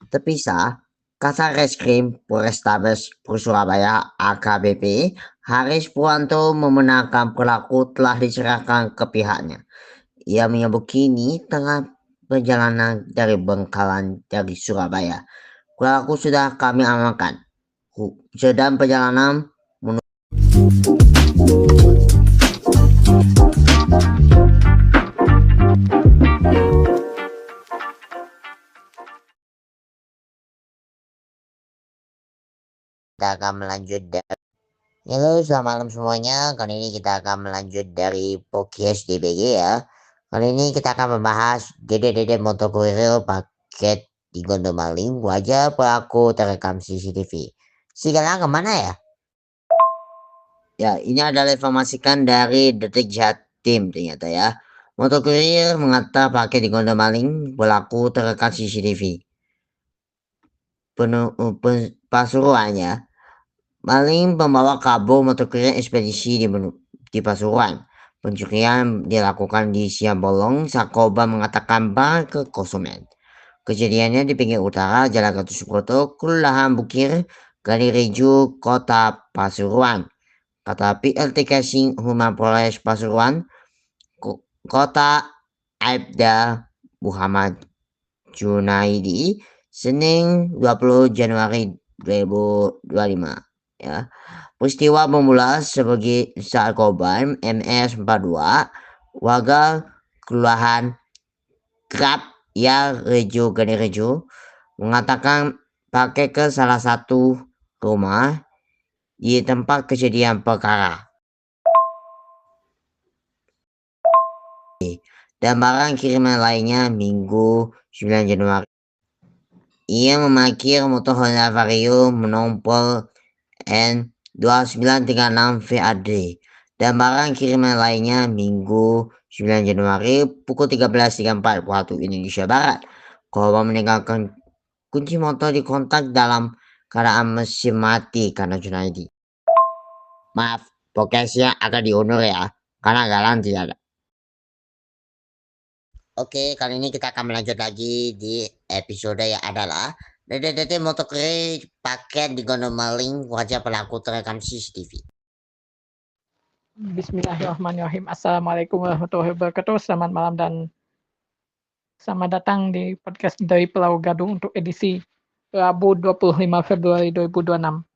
Terpisah, Kasareskrim Polrestabes Surabaya AKBP Haris Puanto membenarkan pelaku telah diserahkan ke pihaknya. Ia menyebut kini tengah perjalanan dari Bengkalan dari Surabaya. Pelaku sudah kami amankan. Sedang perjalanan kita akan melanjut dari Halo, selamat malam semuanya. Kali ini kita akan melanjut dari podcast DBG ya. Kali ini kita akan membahas Dede Motokurir paket di Gondomaling. Wajah pelaku terekam CCTV. Sigala kemana ya? Ya, ini adalah informasikan dari Detik Jatim ternyata ya. Motokurir mengantar paket di Gondomaling, pelaku terekam CCTV. Pasuruannya maling membawa kabur motokurir ekspedisi di Pasuruan. Pencurian dilakukan di Siabolong. Sakoba mengatakan barang ke konsumen. Kejadiannya di pinggir utara Jalan Gatot Subroto, Kelurahan Bukir, Galirejo, Kota Pasuruan. Kata PLT Casing Humas Polres Pasuruan, Kota Aibda Muhammad Junaidi, Senin 20 Januari 2025. Ya. Peristiwa bermula sebagai saat korban MS42 warga Kelurahan Krap ya Rejo Ganerejo mengatakan pakai ke salah satu rumah di tempat kejadian perkara dan barang kiriman lainnya Minggu 9 Januari. Ia memarkir motor Honda Vario menompol N2936 VAD dan barang kiriman lainnya Minggu 9 Januari pukul 13.34 waktu Indonesia Barat. Korban meninggalkan kunci motor di kontak dalam keadaan mesin mati karena Junaidi. Maaf, podcastnya agak diundur ya, karena galang tidak ada. Oke, kali ini kita akan melanjut lagi di episode yang adalah Dede Motokurir paket di Gondomaling, wajah pelaku terekam CCTV. Bismillahirrahmanirrahim. Assalamualaikum warahmatullahi wabarakatuh. Selamat malam dan selamat datang di podcast dari Pulau Gadung untuk edisi Rabu 25 Februari 2026.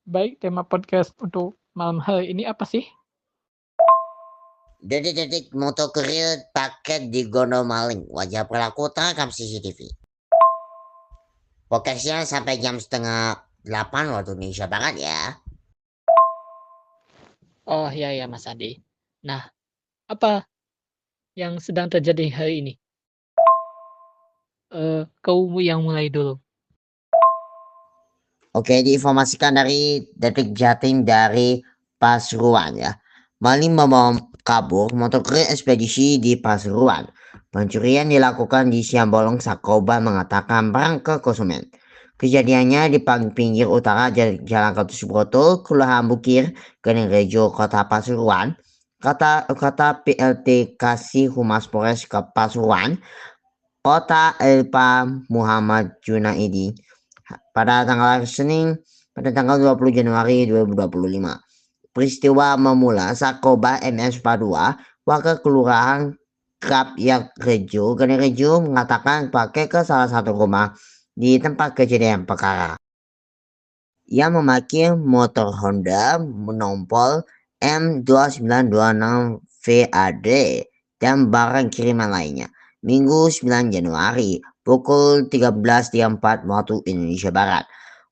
Baik, tema podcast untuk malam hari ini apa sih? Detik Motokurir paket di Gondomaling, wajah pelaku terekam CCTV. Podcastnya sampai jam setengah 8 waktu Indonesia Barat ya. Oh ya Mas Adi. Nah, apa yang sedang terjadi hari ini? Kau yang mulai dulu. Oke, diinformasikan dari Detik Jatim dari Pasuruan ya. Maling membawa kabur motokurir ekspedisi di Pasuruan. Pencurian dilakukan di Siambolong. Sakoba mengatakan barang ke konsumen. Kejadiannya di pinggir utara Jalan Gatot Subroto, Kelurahan Bukir, Galirejo, Kota Pasuruan. Kata PLT Kasih Humas Polres Pasuruan, Kota Elpa Muhammad Junaidi pada tanggal Senin pada tanggal 20 Januari 2025. Peristiwa memula Sakoba MS42 warga Kelurahan Krap Yak Rejo Ganerejo mengatakan pakai ke salah satu rumah di tempat kejadian perkara. Ia memarkir motor Honda menompol M2926 VAD dan barang kiriman lainnya. Minggu 9 Januari pukul 13.34 waktu Indonesia Barat.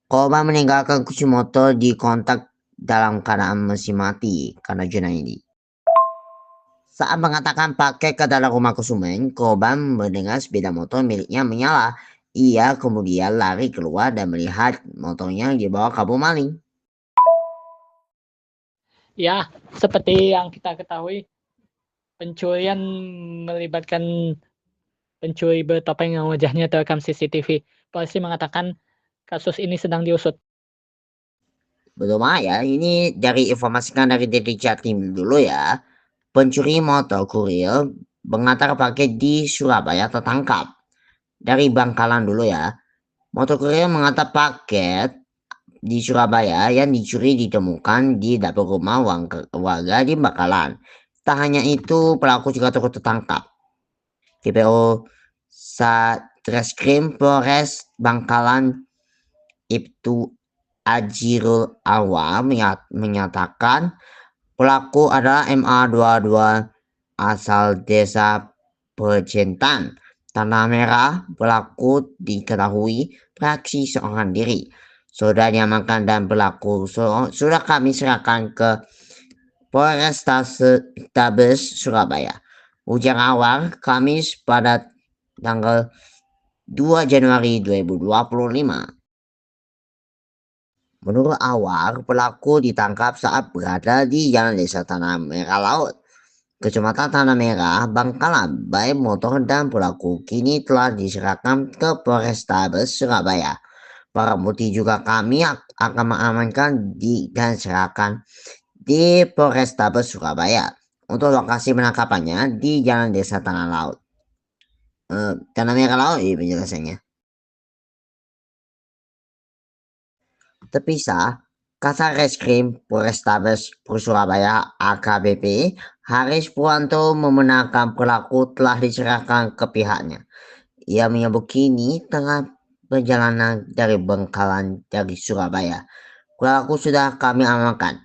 Korban meninggalkan kunci motor di kontak dalam keadaan mesin mati karena Junaidi. Saat mengatakan pakai ke dalam rumah konsumen, korban mendengar sepeda motor miliknya menyala. Ia kemudian lari keluar dan melihat motornya dibawa kabur maling. Ya, seperti yang kita ketahui, pencurian melibatkan pencuri bertopeng yang wajahnya terekam CCTV. Polisi mengatakan kasus ini sedang diusut. Belum ya, ini dari informasikan dari Detik Jatim dulu ya. Pencuri motor kurir mengantar paket di Surabaya tertangkap. dari Bangkalan dulu ya. Motor kurir mengantar paket di Surabaya yang dicuri ditemukan di dapur rumah warga di Bangkalan. Tak hanya itu, pelaku juga turut tertangkap. DPO Satreskrim Polres Bangkalan Ibtu Ajirul Awam menyatakan pelaku adalah MA22 asal desa Pejentan, Tanah Merah. Pelaku diketahui beraksi seorang diri. Sudah diamankan dan pelaku sudah kami serahkan ke Polrestabes Surabaya. Ujar awal Kamis pada tanggal 2 Januari 2025. Menurut awal, pelaku ditangkap saat berada di Jalan Desa Tanah Merah Laut, Kecamatan Tanah Merah, Bangkalan. Baik motor dan pelaku kini telah diserahkan ke Polrestabes Surabaya. Para bukti juga kami akan mengamankan dan serahkan di Polrestabes Surabaya. Untuk lokasi penangkapannya di Jalan Desa Tanah Laut. Tanah Merah Laut ini penjelasannya. Terpisah, Kasar Reskrim Polrestabes Surabaya AKBP Haris Purwanto membenarkan pelaku telah diserahkan ke pihaknya. Ia menyebut kini tengah perjalanan dari Bangkalan dari Surabaya. Pelaku sudah kami amankan.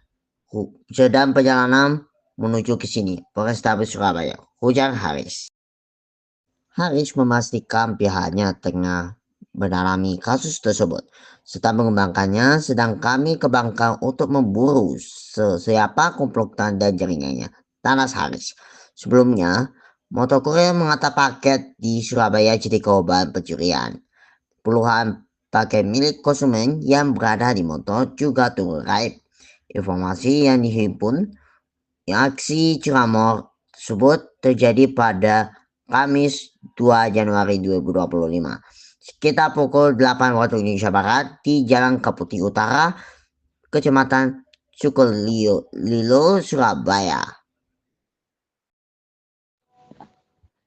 Sedang perjalanan menuju ke sini, Polrestabes Surabaya, ujar Haris. Haris memastikan pihaknya tengah mendalami kasus tersebut serta mengembangkannya, sedang kami ke Bangkal untuk memburu siapa komplotan dan jaringannya. Tanas Haris. Sebelumnya, motor kurir mengantar paket di Surabaya jadi korban pencurian. Puluhan paket milik konsumen yang berada di motor juga turut raib. Informasi yang dihimpun, aksi curamor tersebut terjadi pada Kamis 2 Januari 2025. Sekitar pukul 8 waktu Indonesia Barat di Jalan Kaputi Utara, Kecamatan Sukolilo, Surabaya.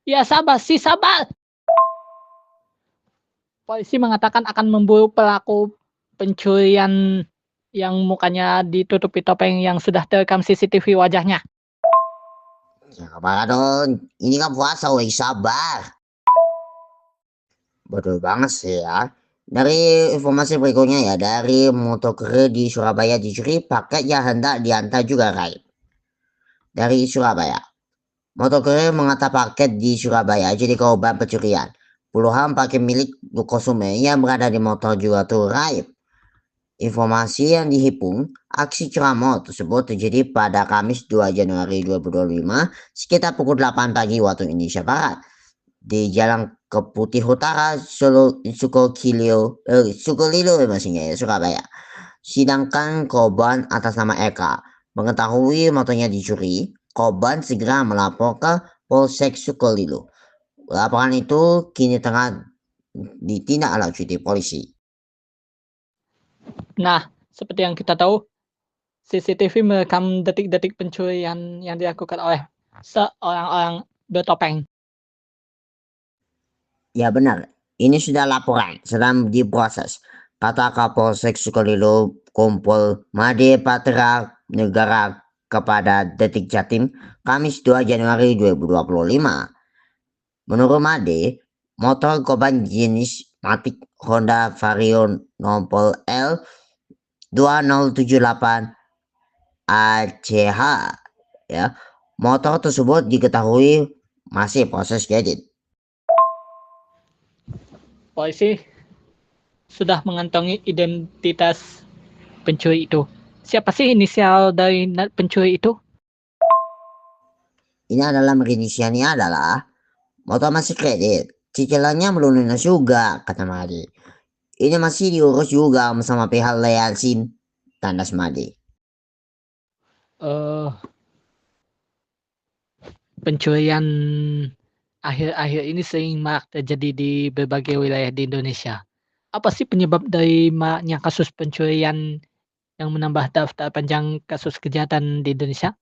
Ya sabar sih, sabar. Polisi mengatakan akan memburu pelaku pencurian yang mukanya ditutupi topeng yang sudah terekam CCTV wajahnya. Sabar dong, ini kan puasa, woi, sabar. Betul banget sih ya. Dari informasi berikutnya ya, dari motor kurir di Surabaya dicuri, paket yang hendak diantar juga raib. Dari Surabaya, motor kurir mengantar paket di Surabaya jadi korban pencurian. Puluhan paket milik konsumen yang berada di motor juga tuh raib. Informasi yang dihimpun, aksi curamor tersebut terjadi pada Kamis 2 Januari 2025 sekitar pukul 8 pagi waktu Indonesia Barat di Jalan Keputih Utara, Sukolilo maksudnya ya, Surabaya. Sedangkan korban atas nama Eka mengetahui motornya dicuri, korban segera melapor ke Polsek Sukolilo. Laporan itu kini tengah ditindaklanjuti polisi. Nah, seperti yang kita tahu, CCTV merekam detik-detik pencurian yang dilakukan oleh seorang bertopeng. Ya benar, ini sudah laporan, sedang diproses. Kata Kapolsek Sukolilo Kompol Made Patra Negara kepada Detik Jatim, Kamis 2 Januari 2025. Menurut Made, motor korban jenis Matic Honda Vario Nopol L 2078 ACH ya. Motor tersebut diketahui masih proses kredit. Polisi sudah mengantongi identitas pencuri itu. Siapa sih inisial dari pencuri itu? Ini adalah berinisialnya adalah motor masih kredit. Cicilannya belum lunas juga, kata Made. Ini masih diurus juga sama pihak Lealsin, tandas Made. Pencurian akhir-akhir ini sering marak terjadi di berbagai wilayah di Indonesia. Apa sih penyebab dari maraknya kasus pencurian yang menambah daftar panjang kasus kejahatan di Indonesia?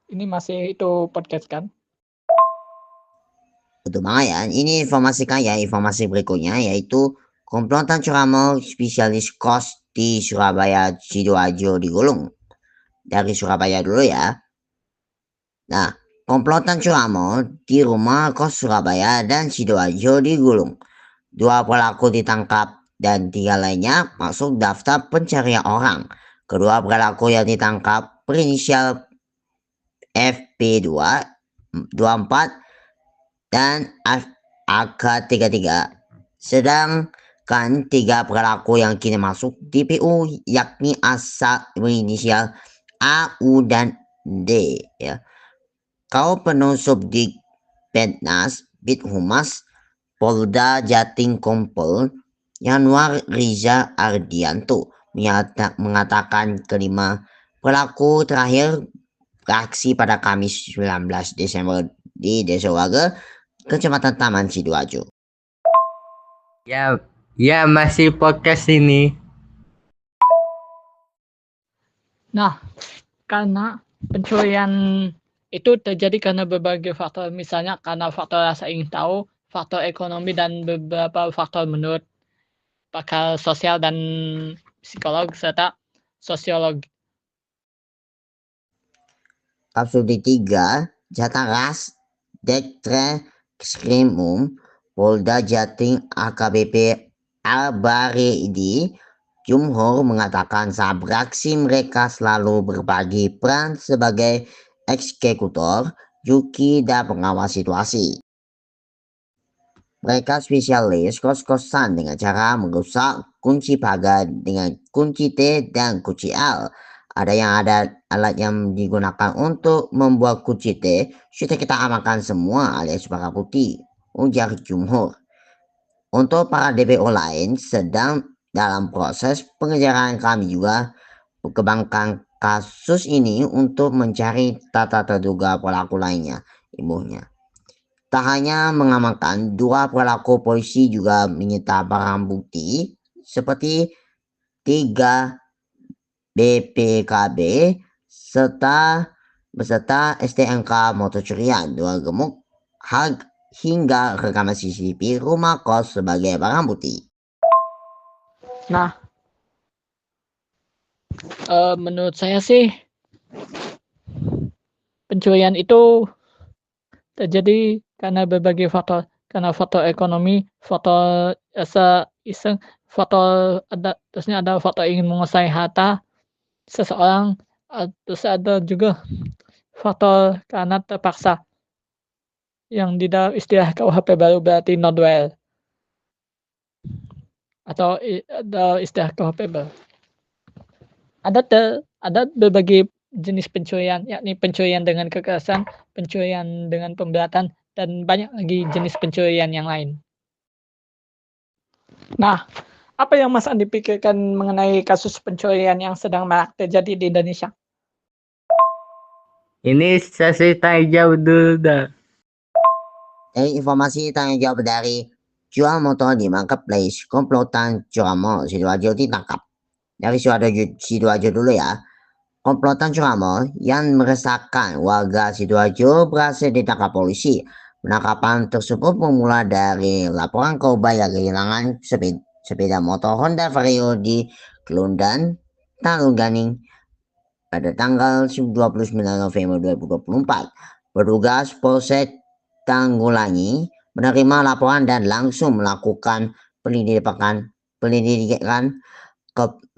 Ini masih itu podcast kan? Untuk Mangayan, ini informasi kaya, informasi berikutnya yaitu komplotan curanmor spesialis kos di Surabaya, Sidoarjo digulung. Dari Surabaya dulu ya. Nah, komplotan curanmor di rumah kos Surabaya dan Sidoarjo digulung. 2 pelaku ditangkap dan 3 lainnya masuk daftar pencarian orang. Kedua pelaku yang ditangkap berinisial FP2, 24 dan AK33. Sedangkan 3 pelaku yang kini masuk DPU yakni asal berinisial AU dan D ya. Kau penuh Subdik Pennas Bid Humas Polda Jatim Kompol Yanwar Riza Ardianto mengatakan kelima pelaku terakhir beraksi pada Kamis 19 Desember di Desa Waga, Kecamatan Taman Sidoarjo. Ya masih podcast ini. Nah, karena pencurian itu terjadi karena berbagai faktor, misalnya karena faktor rasa ingin tahu, faktor ekonomi, dan beberapa faktor menurut pakar sosial dan psikolog serta sosiolog. Kapsul 3, Jataras, Detreskrimum, Polda Jatim AKBP Albaredi Jumhur mengatakan saat beraksi mereka selalu berbagi peran sebagai eksekutor, juki, dan pengawas situasi. Mereka spesialis kos-kosan dengan cara merusak kunci pagar dengan kunci T dan kunci L. Ada alat yang digunakan untuk membuat kunci T, sudah kita amankan semua alias barang putih, ujar Jumhur. Untuk para DPO lain sedang dalam proses pengejaran, kami juga mengembangkan kasus ini untuk mencari tata terduga pelaku lainnya, ibunya. Tak hanya mengamankan, 2 pelaku, polisi juga menyita barang bukti seperti 3 BPKB beserta STNK motor curian, 2 gemuk, hingga rekaman CCTV rumah kos sebagai barang bukti. Nah, menurut saya sih pencurian itu terjadi karena berbagai faktor, karena faktor ekonomi, faktor rasa iseng, faktor terusnya ada faktor ingin menguasai harta seseorang, terus ada juga faktor karena terpaksa, yang di dalam istilah KUHP baru berarti non-duel, atau ada istilah KUHP baru. Ada berbagai jenis pencurian, yakni pencurian dengan kekerasan, pencurian dengan pemberatan, dan banyak lagi jenis pencurian yang lain. Nah, apa yang Mas Andi pikirkan mengenai kasus pencurian yang sedang marak terjadi di Indonesia? Ini sesi tanya jawab dulu dah. Dari informasi tanya jawab dari jual motor di marketplace, komplotan curanmor Sidoarjo ditangkap. Dari Sidoarjo dulu ya. Komplotan curanmor yang meresahkan warga Sidoarjo berhasil ditangkap polisi. Penangkapan tersebut bermula dari laporan korban yang kehilangan sepeda motor Honda Vario di Kelundan, Talungganing pada tanggal 29 November 2024. Petugas Polsek Tanggulangi menerima laporan dan langsung melakukan penyelidikan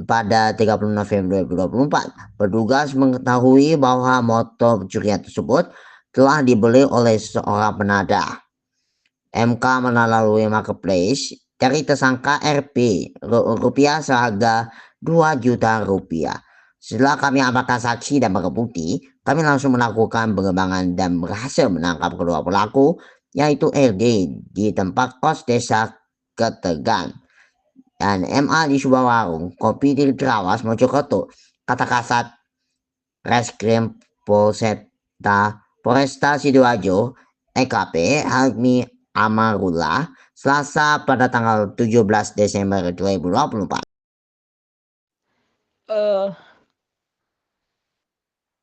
pada 30 November 2024. Petugas mengetahui bahwa motor pencurian tersebut telah dibeli oleh seorang penadah. MK melalui marketplace dari tersangka RP rupiah seharga 2 juta rupiah. Setelah kami amankan saksi dan barang bukti, kami langsung melakukan pengembangan dan berhasil menangkap kedua pelaku, yaitu LD di tempat kos desa Ketegan dan MA di sebuah warung kopi di Trawas, Mojokerto. Kata kasat Reskrim Polresta Sidoarjo, EKP Agmi Amarullah, Selasa pada tanggal 17 Desember 2024.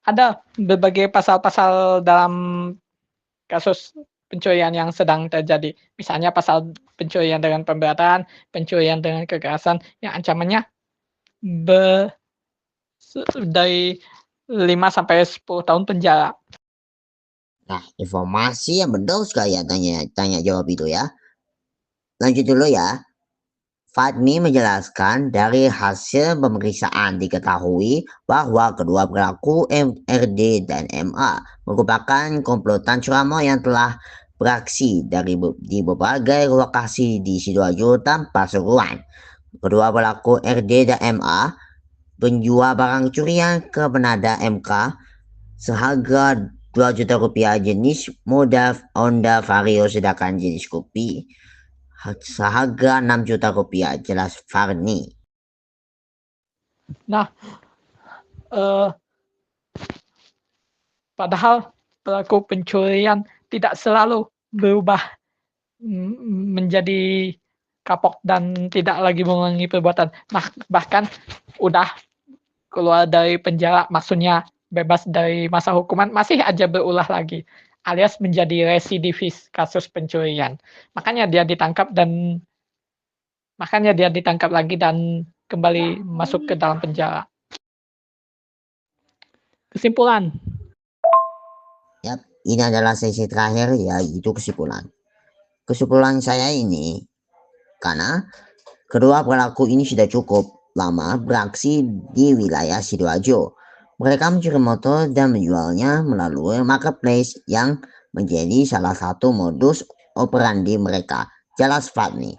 Ada berbagai pasal-pasal dalam kasus pencurian yang sedang terjadi. Misalnya pasal pencurian dengan pemberatan, pencurian dengan kekerasan yang ancamannya dari 5 sampai 10 tahun penjara. Nah, informasi yang benar sekali ya tanya jawab itu ya. Lanjut dulu ya. Fadmi menjelaskan dari hasil pemeriksaan diketahui bahwa kedua pelaku MRD dan MA merupakan komplotan Suramo yang telah beraksi di berbagai lokasi di Sidoarjo dan Pasuruan. Kedua pelaku RD dan MA menjual barang curian ke penada MK seharga 2 juta rupiah jenis model Honda Vario, sedangkan jenis kopi seharga 6 juta rupiah, jelas Farni. Nah, padahal pelaku pencurian tidak selalu berubah menjadi kapok dan tidak lagi mengulangi perbuatan. Nah, bahkan udah keluar dari penjara, maksudnya bebas dari masa hukuman, masih aja berulah lagi, alias menjadi residivis kasus pencurian. Makanya dia ditangkap lagi dan kembali masuk ke dalam penjara. Kesimpulan. Yap, ini adalah sesi terakhir, yaitu kesimpulan. Kesimpulan saya ini, karena kedua pelaku ini sudah cukup lama beraksi di wilayah Sidoarjo. Mereka mencuri motor dan menjualnya melalui marketplace yang menjadi salah satu modus operandi mereka, jelas Fadmi.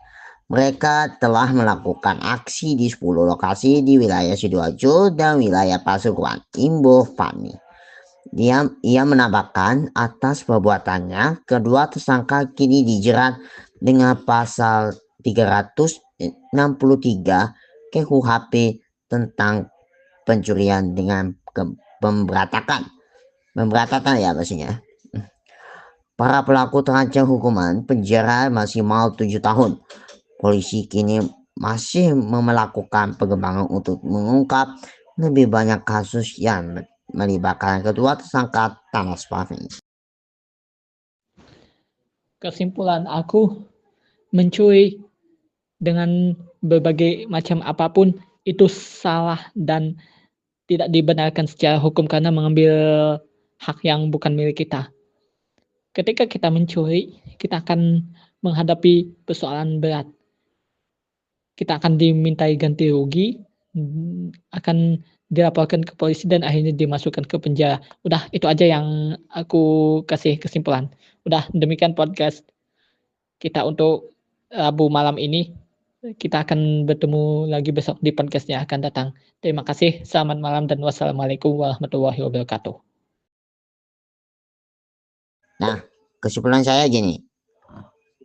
Mereka telah melakukan aksi di 10 lokasi di wilayah Sidoarjo dan wilayah Pasuruan, imbuh Fadmi. Ia menambahkan atas perbuatannya, kedua tersangka kini dijerat dengan pasal 363 KUHP tentang pencurian dengan pemberatan ya maksudnya. Para pelaku terancam hukuman penjara maksimal 7 tahun. Polisi kini masih melakukan pengembangan untuk mengungkap lebih banyak kasus yang melibatkan kedua tersangka Thanos Fahmi. Kesimpulan aku, mencuri dengan berbagai macam apapun itu salah dan tidak dibenarkan secara hukum karena mengambil hak yang bukan milik kita. Ketika kita mencuri, kita akan menghadapi persoalan berat. Kita akan dimintai ganti rugi, akan dilaporkan ke polisi dan akhirnya dimasukkan ke penjara. Udah, itu aja yang aku kasih kesimpulan. Udah, demikian podcast kita untuk Rabu malam ini. Kita akan bertemu lagi besok di podcast yang akan datang. Terima kasih, selamat malam dan wassalamualaikum warahmatullahi wabarakatuh. Nah, kesimpulan saya gini.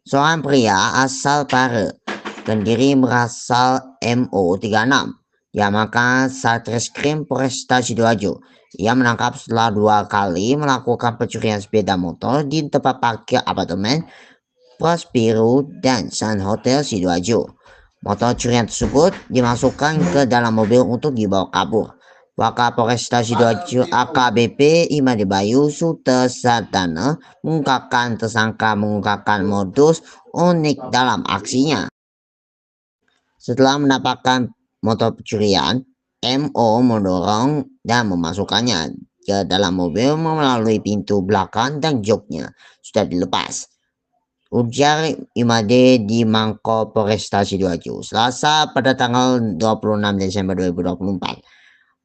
Seorang pria asal Pare dan diri berasal MO36 yang maka Satreskrim Polresta Sidoarjo. Ia menangkap setelah 2 kali melakukan pencurian sepeda motor di tempat parkir apartemen Prospero dan Sun Hotel Sidoarjo. Motor curian tersebut dimasukkan ke dalam mobil untuk dibawa kabur. Wakapolresta Sidoarjo AKBP Imade Bayu Sutesatana mengungkapkan tersangka mengungkapkan modus unik dalam aksinya. Setelah mendapatkan motor pencurian, MO mendorong dan memasukkannya ke dalam mobil melalui pintu belakang dan joknya sudah dilepas. Ujar Imade di Mangko Polresta Sidoarjo, Selasa pada tanggal 26 Desember 2024.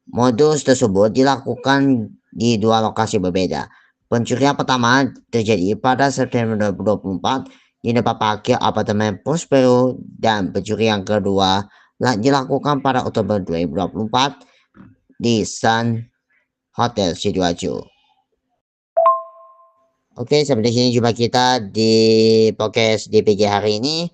Modus tersebut dilakukan di 2 lokasi berbeda. Pencurian pertama terjadi pada September 2024 di tempat parkir apartemen Prospero dan pencurian kedua dilakukan pada Oktober 2024 di Sun Hotel Sidoarjo. Oke, sampai di sini jumpa kita di podcast DPG hari ini.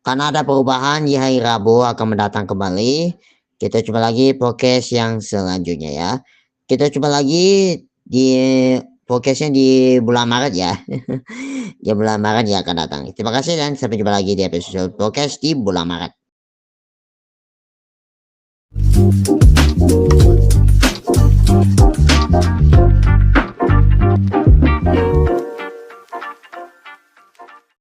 Karena ada perubahan di hari Rabu akan mendatang kembali. Kita coba lagi podcast yang selanjutnya ya. Kita coba lagi di podcastnya di bulan Maret ya. Di bulan Maret ya akan datang. Terima kasih dan sampai jumpa lagi di episode podcast di bulan Maret.